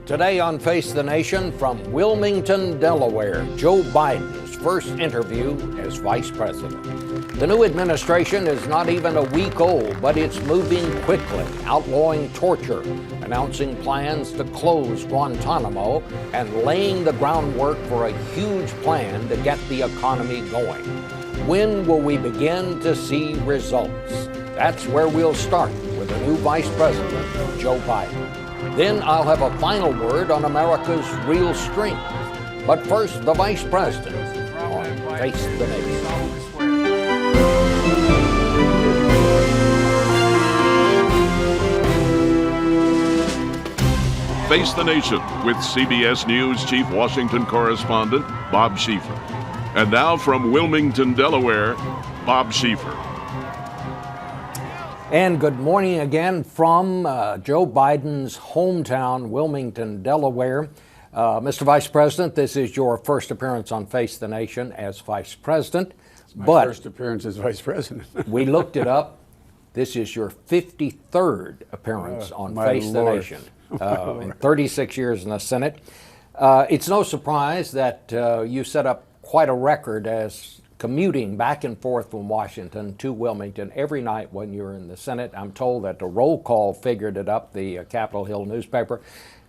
Today on Face the Nation, from Wilmington, Delaware, Joe Biden's first interview as vice president. The new administration is not even a week old, but it's moving quickly, outlawing torture, announcing plans to close Guantanamo, and laying the groundwork for a huge plan to get the economy going. When will we begin to see results? That's where we'll start with the new vice president, Joe Biden. Then I'll have a final word on America's real strength. But first, the Vice President on Face the Nation. Face the Nation with CBS News Chief Washington Correspondent Bob Schieffer. And now from Wilmington, Delaware, Bob Schieffer. And good morning again from Joe Biden's hometown, Wilmington, Delaware. Mr. Vice President, this is your first appearance on Face the Nation as Vice President. It's my first appearance as Vice President. We looked it up. This is your 53rd appearance on Face the Nation in 36 years in the Senate. It's no surprise that you set up quite a record as commuting back and forth from Washington to Wilmington every night when you were in the Senate. I'm told that the roll call figured it up, the Capitol Hill newspaper,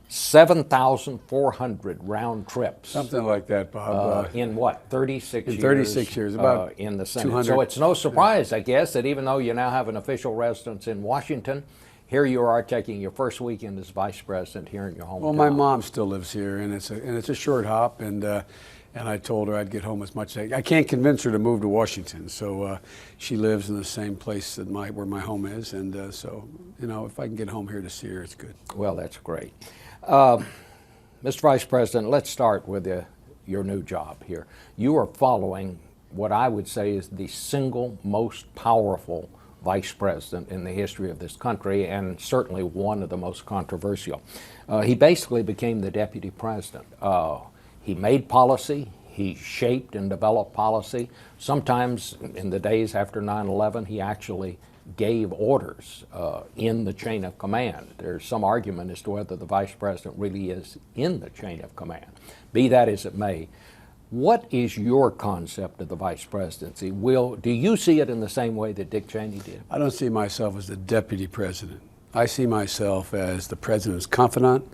7,400 round trips. Something like that, Bob. In what, 36 years? In 36 years, about in the Senate. 200. So it's no surprise, I guess, that even though you now have an official residence in Washington, here you are taking your first weekend as Vice President here in your hometown. Well, my mom still lives here, and it's a short hop, and I told her I'd get home as much as I can't convince her to move to Washington, so she lives in the same place that where my home is, and so, you know, if I can get home here to see her, it's good. Well, that's great. Mr. Vice President, let's start with your new job here. You are following what I would say is the single most powerful vice president in the history of this country, and certainly one of the most controversial. He basically became the deputy president. He made policy, he shaped and developed policy. Sometimes in the days after 9/11, he actually gave orders in the chain of command. There's some argument as to whether the vice president really is in the chain of command. Be that as it may, what is your concept of the vice presidency? Do you see it in the same way that Dick Cheney did? I don't see myself as the deputy president. I see myself as the president's confidant.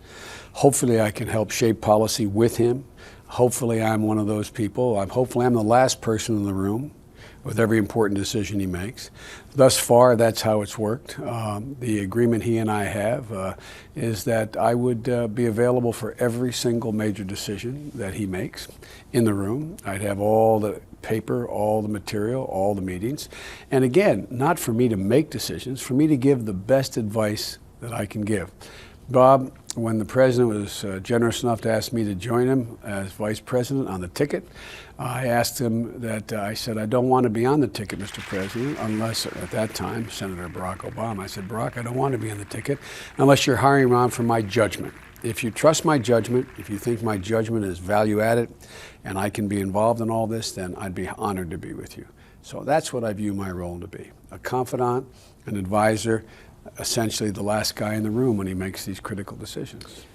Hopefully I can help shape policy with him. Hopefully I'm one of those people. Hopefully I'm the last person in the room with every important decision he makes. Thus far, that's how it's worked. The agreement he and I have is that I would be available for every single major decision that he makes in the room. I'd have all the paper, all the material, all the meetings. And again, not for me to make decisions, for me to give the best advice that I can give. Bob, when the president was generous enough to ask me to join him as vice president on the ticket, I asked him that, I said, I don't want to be on the ticket, Mr. President, unless, at that time, Senator Barack Obama, I said, Barack, I don't want to be on the ticket unless you're hiring me on for my judgment. If you trust my judgment, if you think my judgment is value added and I can be involved in all this, then I'd be honored to be with you. So that's what I view my role to be, a confidant, an advisor, essentially the last guy in the room when he makes these critical decisions.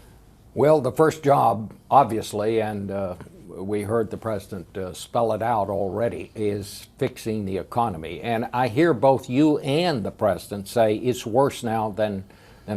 Well, the first job, obviously, and we heard the president spell it out already, is fixing the economy. And I hear both you and the president say it's worse now than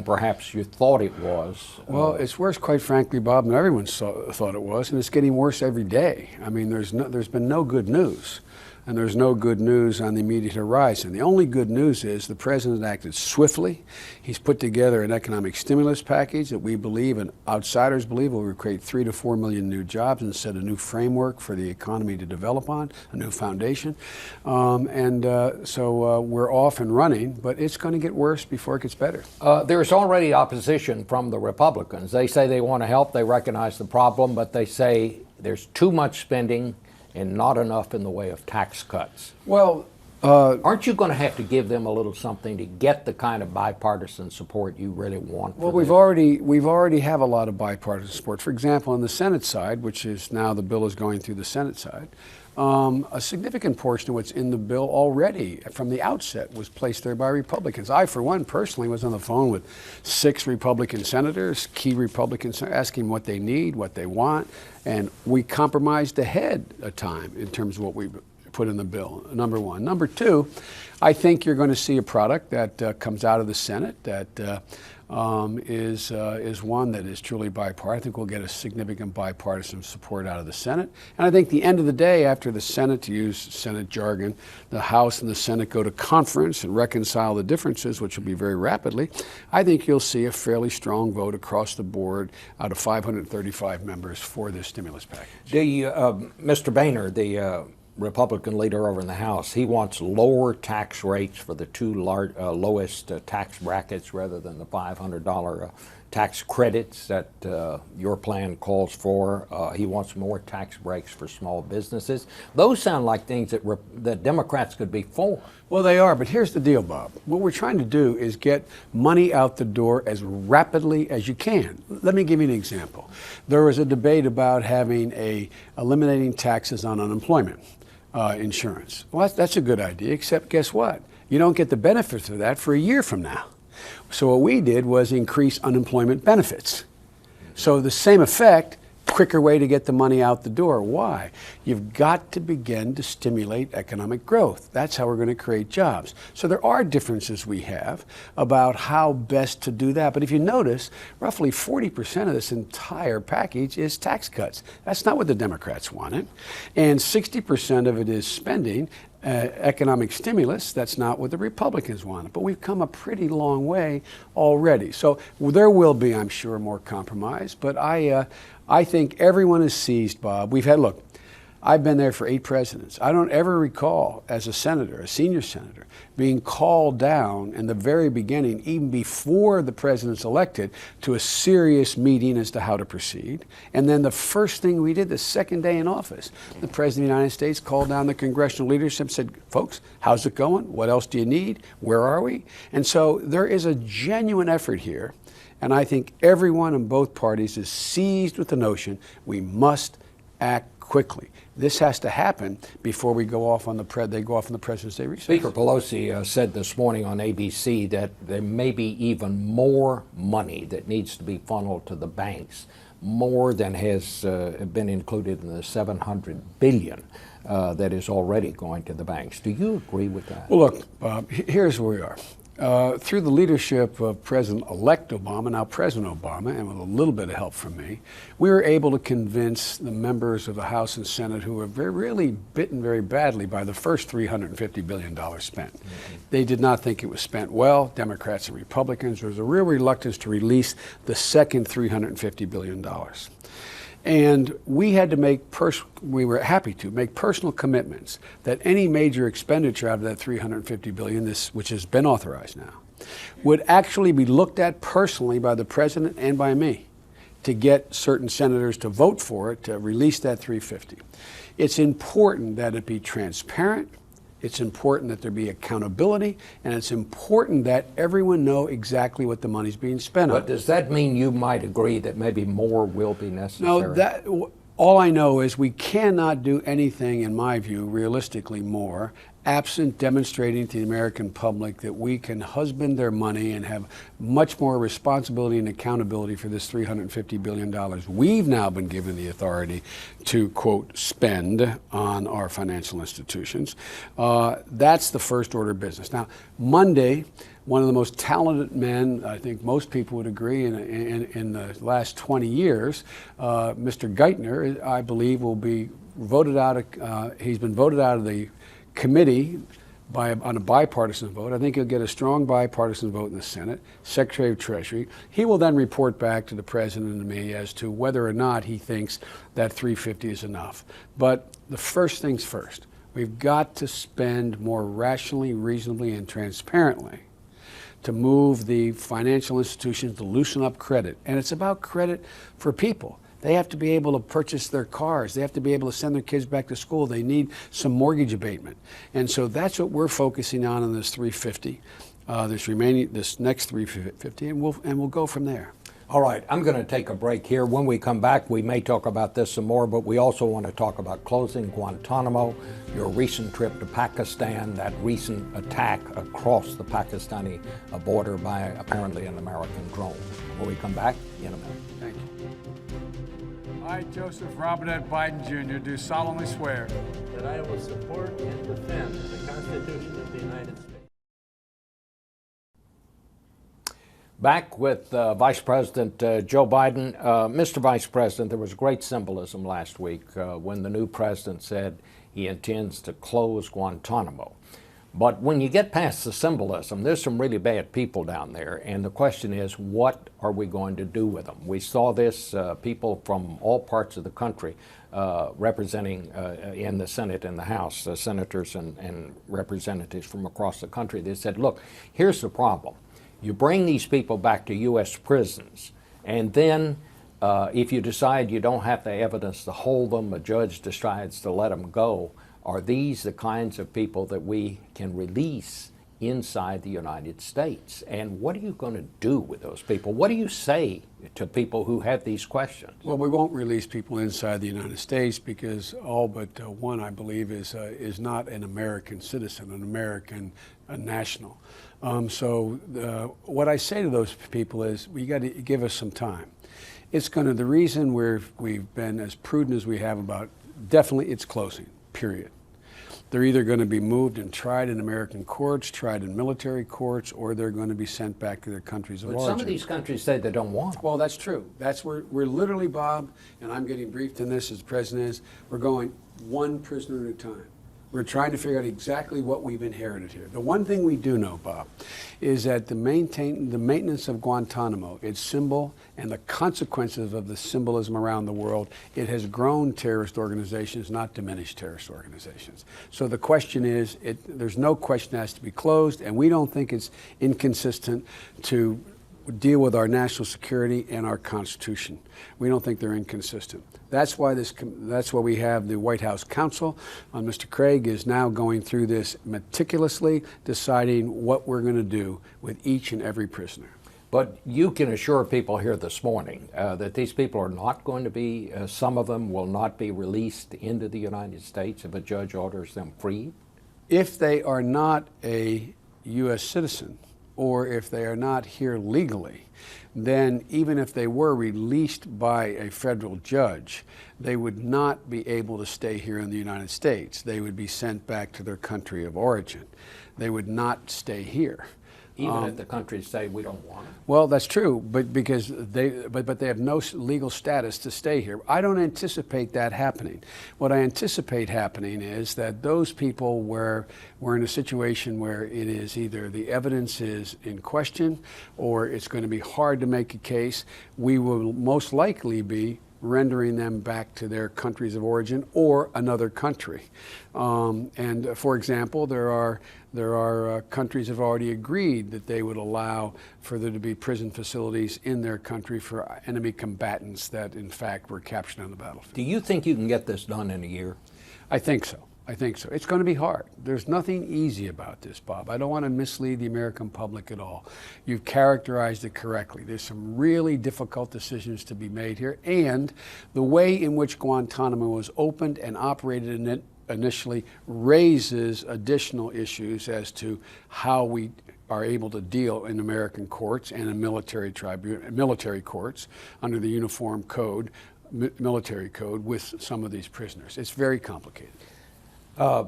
perhaps you thought it was. Well, it's worse, quite frankly, Bob, than everyone thought it was, and it's getting worse every day. I mean, there's been no good news. And there's no good news on the immediate horizon. The only good news is the president acted swiftly. He's put together an economic stimulus package that we believe and outsiders believe will create 3 to 4 million new jobs and set a new framework for the economy to develop on, a new foundation. So we're off and running, but it's going to get worse before it gets better. There's already opposition from the Republicans. They say they want to help, they recognize the problem, but they say there's too much spending and not enough in the way of tax cuts. Well, aren't you going to have to give them a little something to get the kind of bipartisan support you really want? Well, we've already have a lot of bipartisan support. For example, on the Senate side, which is now the bill is going through the Senate side, a significant portion of what's in the bill already from the outset was placed there by Republicans. I, for one, personally was on the phone with 6 Republican senators, key Republicans, asking what they need, what they want, and we compromised ahead of time in terms of what we put in the bill, number one. Number two, I think you're going to see a product that comes out of the Senate that is one that is truly bipartisan. I think we'll get a significant bipartisan support out of the Senate. And I think at the end of the day, after the Senate, to use Senate jargon, the House and the Senate go to conference and reconcile the differences, which will be very rapidly, I think you'll see a fairly strong vote across the board out of 535 members for this stimulus package. Mr. Boehner, the Republican leader over in the House, he wants lower tax rates for the 2 lowest tax brackets rather than the $500 tax credits that your plan calls for. He wants more tax breaks for small businesses. Those sound like things that Democrats could be for. Well, they are, but here's the deal, Bob. What we're trying to do is get money out the door as rapidly as you can. Let me give you an example. There was a debate about eliminating taxes on unemployment insurance. Well, that's a good idea, except guess what? You don't get the benefits of that for a year from now. So what we did was increase unemployment benefits. So the same effect, quicker way to get the money out the door. Why? You've got to begin to stimulate economic growth. That's how we're going to create jobs. So there are differences we have about how best to do that. But if you notice, roughly 40% of this entire package is tax cuts. That's not what the Democrats wanted. And 60% of it is spending. Economic stimulus, that's not what the Republicans wanted. But we've come a pretty long way already. So there will be, I'm sure, more compromise. But I think everyone is seized, Bob. Look, I've been there for 8 presidents. I don't ever recall, as a senator, a senior senator, being called down in the very beginning, even before the president's elected, to a serious meeting as to how to proceed. And then the first thing we did, the second day in office, the President of the United States called down the congressional leadership and said, folks, how's it going? What else do you need? Where are we? And so there is a genuine effort here. And I think everyone in both parties is seized with the notion we must act quickly. This has to happen before we go off on the President's Day recess. Speaker Pelosi said this morning on ABC that there may be even more money that needs to be funneled to the banks, more than has been included in the $700 billion that is already going to the banks. Do you agree with that? Well, look, Bob, here's where we are. Through the leadership of President-elect Obama, now President Obama, and with a little bit of help from me, we were able to convince the members of the House and Senate who were really bitten very badly by the first $350 billion spent. Mm-hmm. They did not think it was spent well, Democrats and Republicans. There was a real reluctance to release the second $350 billion. And we had to we were happy to make personal commitments that any major expenditure out of that $350 billion, which has been authorized now, would actually be looked at personally by the president and by me to get certain senators to vote for it, to release that $350. It's important that it be transparent. It's important that there be accountability, and it's important that everyone know exactly what the money's being spent on. But does that mean you might agree that maybe more will be necessary? No, all I know is we cannot do anything, in my view, realistically more, absent demonstrating to the American public that we can husband their money and have much more responsibility and accountability for this $350 billion we've now been given the authority to, quote, spend on our financial institutions. That's the first order of business. Now, Monday, one of the most talented men, I think most people would agree, in the last 20 years, Mr. Geithner, I believe, will be voted out of, he's been voted out of the committee on a bipartisan vote. I think he'll get a strong bipartisan vote in the Senate, Secretary of Treasury. He will then report back to the President and me as to whether or not he thinks that $350 is enough. But the first things first, we've got to spend more rationally, reasonably, and transparently to move the financial institutions to loosen up credit. And it's about credit for people. They have to be able to purchase their cars. They have to be able to send their kids back to school. They need some mortgage abatement. And so that's what we're focusing on in this $350, this next $350, and we'll go from there. All right, I'm going to take a break here. When we come back, we may talk about this some more, but we also want to talk about closing Guantanamo, your recent trip to Pakistan, that recent attack across the Pakistani border by apparently an American drone. When we come back in a minute. Thank you. I, Joseph Robinette Biden Jr., do solemnly swear that I will support and defend the Constitution of the United States. Back with Vice President Joe Biden. Mr. Vice President, there was great symbolism last week when the new president said he intends to close Guantanamo. But when you get past the symbolism, there's some really bad people down there, and the question is, what are we going to do with them? We saw this, people from all parts of the country representing in the Senate and the House, senators and representatives from across the country. They said, look, here's the problem. You bring these people back to U.S. prisons, and then if you decide you don't have the evidence to hold them, a judge decides to let them go. Are these the kinds of people that we can release inside the United States? And what are you going to do with those people? What do you say to people who have these questions? Well, we won't release people inside the United States because all but one, I believe, is not an American citizen, an American national. What I say to those people is, we got to give us some time. It's going to, the reason we've been as prudent as we have about, definitely it's closing, period. They're either going to be moved and tried in American courts, tried in military courts, or they're going to be sent back to their countries of origin. Some of these countries say they don't want them. Well, that's true. That's where we're literally, Bob, and I'm getting briefed in this as the president is, we're going one prisoner at a time. We're trying to figure out exactly what we've inherited here. The one thing we do know, Bob, is that the maintenance of Guantanamo, its symbol, and the consequences of the symbolism around the world, it has grown terrorist organizations, not diminished terrorist organizations. So the question is, there's no question it has to be closed, and we don't think it's inconsistent to deal with our national security and our Constitution. We don't think they're inconsistent. That's why we have the White House counsel. Mr. Craig is now going through this meticulously, deciding what we're going to do with each and every prisoner. But you can assure people here this morning that these people are not going to be, some of them will not be released into the United States if a judge orders them freed? If they are not a U.S. citizen, or if they are not here legally, then even if they were released by a federal judge, they would not be able to stay here in the United States. They would be sent back to their country of origin. They would not stay here. Even if the countries say we don't want them. Well, that's true, but because they have no legal status to stay here. I don't anticipate that happening. What I anticipate happening is that those people where we're in a situation where it is either the evidence is in question or it's going to be hard to make a case, we will most likely be rendering them back to their countries of origin or another country. And for example, there are countries have already agreed that they would allow for there to be prison facilities in their country for enemy combatants that in fact were captured on the battlefield. Do you think you can get this done in a year? I think so. I think so. It's going to be hard. There's nothing easy about this, Bob. I don't want to mislead the American public at all. You've characterized it correctly. There's some really difficult decisions to be made here, and the way in which Guantanamo was opened and operated initially raises additional issues as to how we are able to deal in American courts and in military courts under the Uniform Code, military code, with some of these prisoners. It's very complicated.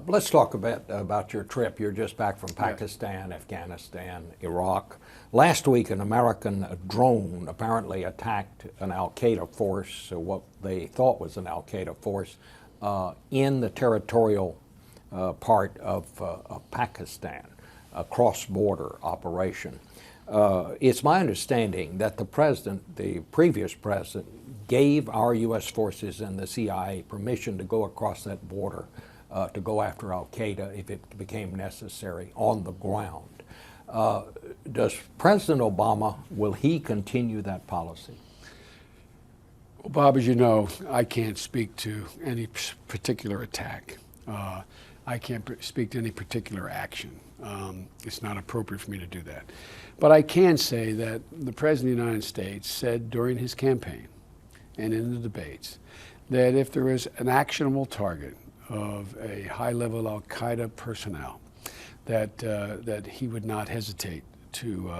Let's talk a bit about your trip. You're just back from Pakistan, Afghanistan, Iraq. Last week, an American drone apparently attacked an al-Qaeda force, what they thought was an al-Qaeda force, in the territorial part of Pakistan, a cross-border operation. It's my understanding that the previous president, gave our U.S. forces and the CIA permission to go across that border to go after al-Qaeda if it became necessary on the ground. Does President Obama, will he continue that policy? Well, Bob, as you know, I can't speak to any particular attack. I can't speak to any particular action. It's not appropriate for me to do that. But I can say that the President of the United States said during his campaign and in the debates that if there was an actionable target of a high-level al-Qaeda personnel, that he would not hesitate to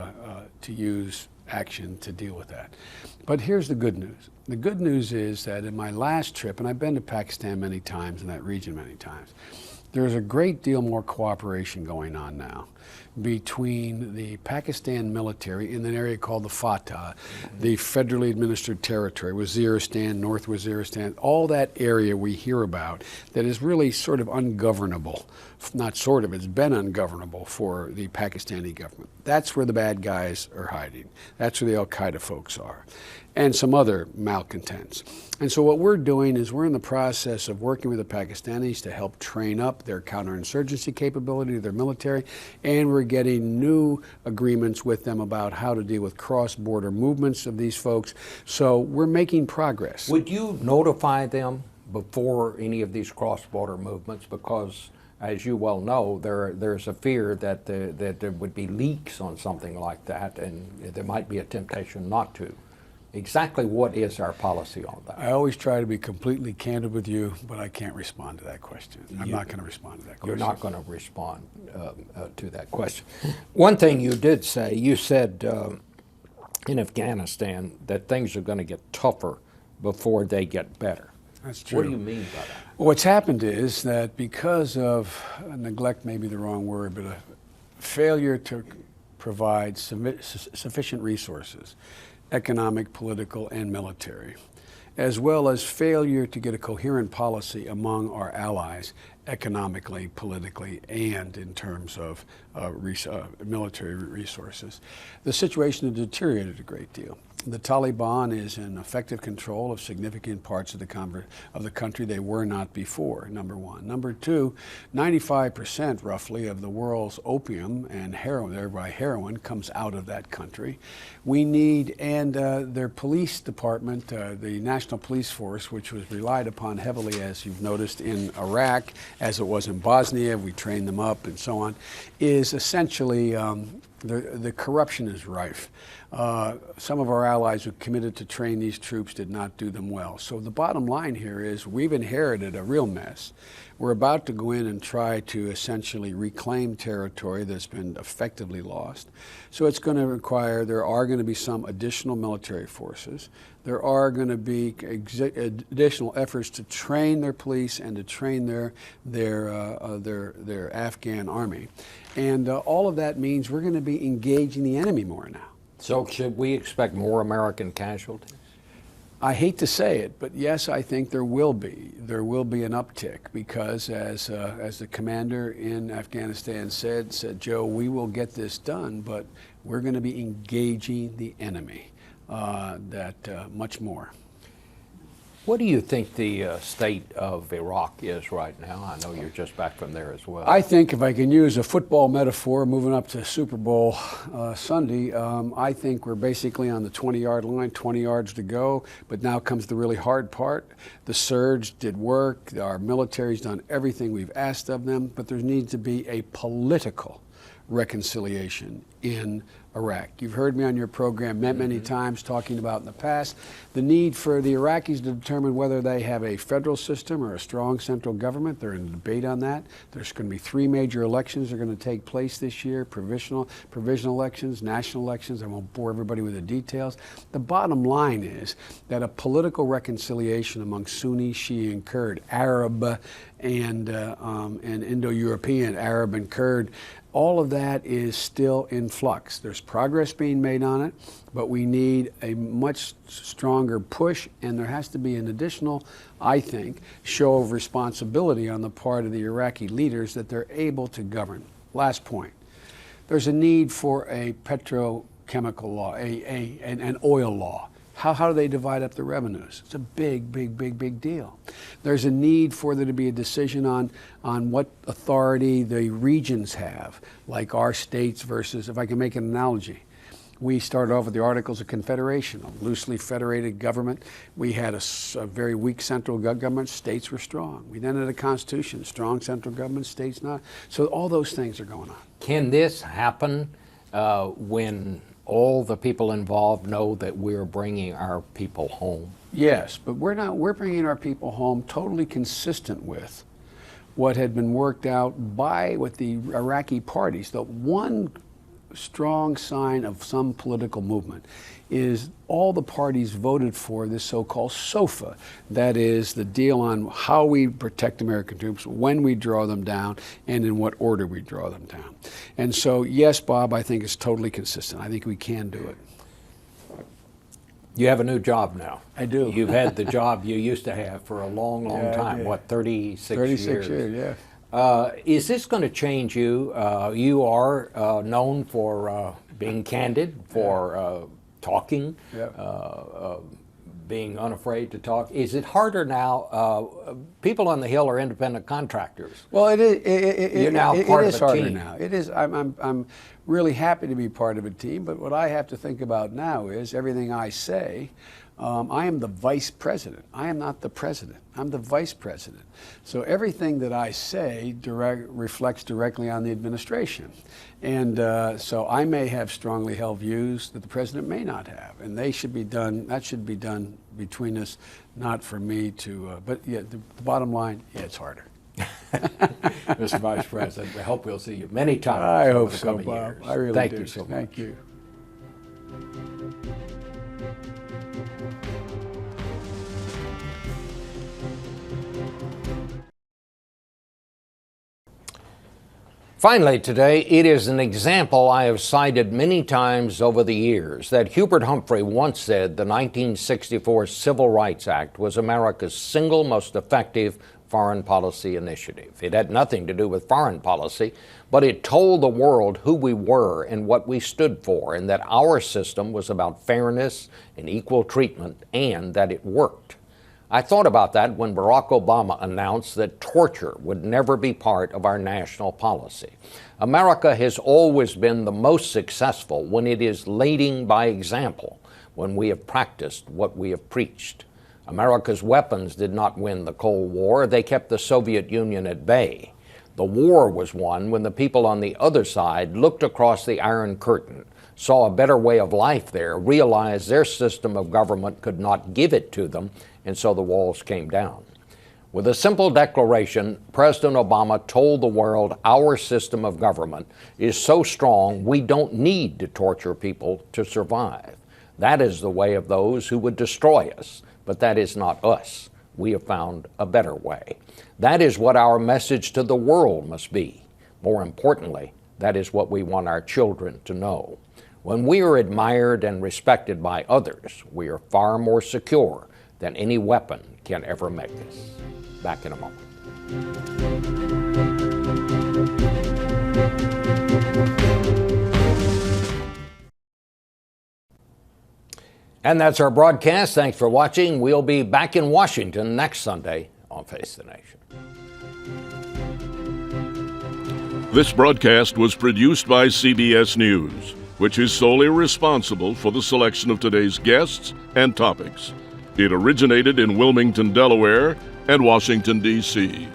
use action to deal with that. But here's the good news. The good news is that in my last trip, and I've been to Pakistan many times, in that region many times, there's a great deal more cooperation going on now between the Pakistan military in an area called the Fatah, the federally administered territory, Waziristan, North Waziristan, all that area we hear about that is really sort of ungovernable. Not sort of, it's been ungovernable for the Pakistani government. That's where the bad guys are hiding. That's where the al-Qaeda folks are, and some other malcontents. And so what we're doing is we're in the process of working with the Pakistanis to help train up their counterinsurgency capability, their military, and we're getting new agreements with them about how to deal with cross-border movements of these folks. So we're making progress. Would you notify them before any of these cross-border movements? Because, as you well know, there's a fear that there would be leaks on something like that, and there might be a temptation not to. Exactly what is our policy on that? I always try to be completely candid with you, but I can't respond to that question. I'm not going to respond to that question. You're not going to respond to that question. One thing you did say, you said in Afghanistan that things are going to get tougher before they get better. That's true. What do you mean by that? Well, what's happened is that because of neglect, may be the wrong word, but a failure to provide sufficient resources, economic, political, and military, as well as failure to get a coherent policy among our allies, economically, politically, and in terms of military resources. The situation has deteriorated a great deal. The Taliban is in effective control of significant parts of the country they were not before, number one. Number two, 95% roughly of the world's opium and heroin, thereby heroin, comes out of that country. We need, and their police department, the National Police Force, which was relied upon heavily, as you've noticed, in Iraq, as it was in Bosnia, we trained them up and so on, is essentially, the corruption is rife. Some of our allies who committed to train these troops did not do them well. So the bottom line here is we've inherited a real mess. We're about to go in and try to essentially reclaim territory that's been effectively lost. So it's going to require, there are going to be some additional military forces. There are going to be additional efforts to train their police and to train their Afghan army. And all of that means we're going to be engaging the enemy more now. So should we expect more American casualties? I hate to say it, but yes, I think there will be. There will be an uptick because, as the commander in Afghanistan said, Joe, we will get this done, but we're going to be engaging the enemy much more. What do you think the state of Iraq is right now? I know you're just back from there as well. I think if I can use a football metaphor, moving up to Super Bowl Sunday, I think we're basically on the 20-yard line, 20 yards to go, but now comes the really hard part. The surge did work. Our military's done everything we've asked of them, but there needs to be a political reconciliation in Iraq. You've heard me on your program many times talking about in the past the need for the Iraqis to determine whether they have a federal system or a strong central government. They're in a debate on that. There's going to be 3 major elections that are going to take place this year, provisional elections, national elections. I won't bore everybody with the details. The bottom line is that a political reconciliation among Sunni, Shia, and Kurd, Arab and Indo-European, Arab and Kurd, all of that is still in flux. There's progress being made on it, but we need a much stronger push, and there has to be an additional, I think, show of responsibility on the part of the Iraqi leaders that they're able to govern. Last point. There's a need for a petrochemical law, an oil law. How do they divide up the revenues? It's a big deal. There's a need for there to be a decision on what authority the regions have, like our states versus, if I can make an analogy, We started off with the Articles of Confederation, a loosely federated government. We had a very weak central government. States were strong. We then had a constitution, strong central government, states not. So all those things are going on. Can this happen when all the people involved know that we're bringing our people home? Yes, but we're bringing our people home totally consistent with what had been worked out with the Iraqi parties. The one strong sign of some political movement is all the parties voted for this so-called SOFA. That is the deal on how we protect American troops, when we draw them down, and in what order we draw them down. And so, yes, Bob, I think it's totally consistent. I think we can do it. You have a new job now. I do. You've had the job you used to have for a long, long Yeah, I time. did. What, 36 36 years? years, yeah. Is this going to change you? You are known for being candid, for talking, Yeah. being unafraid to talk. Is it harder now? People on the Hill are independent contractors. Well, it is. You're now part of a harder team. now. It is. I'm really happy to be part of a team. But what I have to think about now is everything I say. I am the vice president. I am not the president. I'm the vice president. So everything that I say reflects directly on the administration. And so I may have strongly held views that the president may not have. And they should be done, that should be done between us, not for me to, but yeah, the bottom line, yeah, it's harder. Mr. Vice President, I hope we'll see you many times. I over hope the so, coming Bob. years. I really Thank do. you so much. Thank you. Finally today, it is an example I have cited many times over the years that Hubert Humphrey once said the 1964 Civil Rights Act was America's single most effective foreign policy initiative. It had nothing to do with foreign policy, but it told the world who we were and what we stood for, and that our system was about fairness and equal treatment, and that it worked. I thought about that when Barack Obama announced that torture would never be part of our national policy. America has always been the most successful when it is leading by example, when we have practiced what we have preached. America's weapons did not win the Cold War. They kept the Soviet Union at bay. The war was won when the people on the other side looked across the Iron Curtain, saw a better way of life there, realized their system of government could not give it to them, and so the walls came down. With a simple declaration, President Obama told the world our system of government is so strong we don't need to torture people to survive. That is the way of those who would destroy us, but that is not us. We have found a better way. That is what our message to the world must be. More importantly, that is what we want our children to know. When we are admired and respected by others, we are far more secure than any weapon can ever make us. Back in a moment. And that's our broadcast. Thanks for watching. We'll be back in Washington next Sunday on Face the Nation. This broadcast was produced by CBS News, which is solely responsible for the selection of today's guests and topics. It originated in Wilmington, Delaware, and Washington, D.C.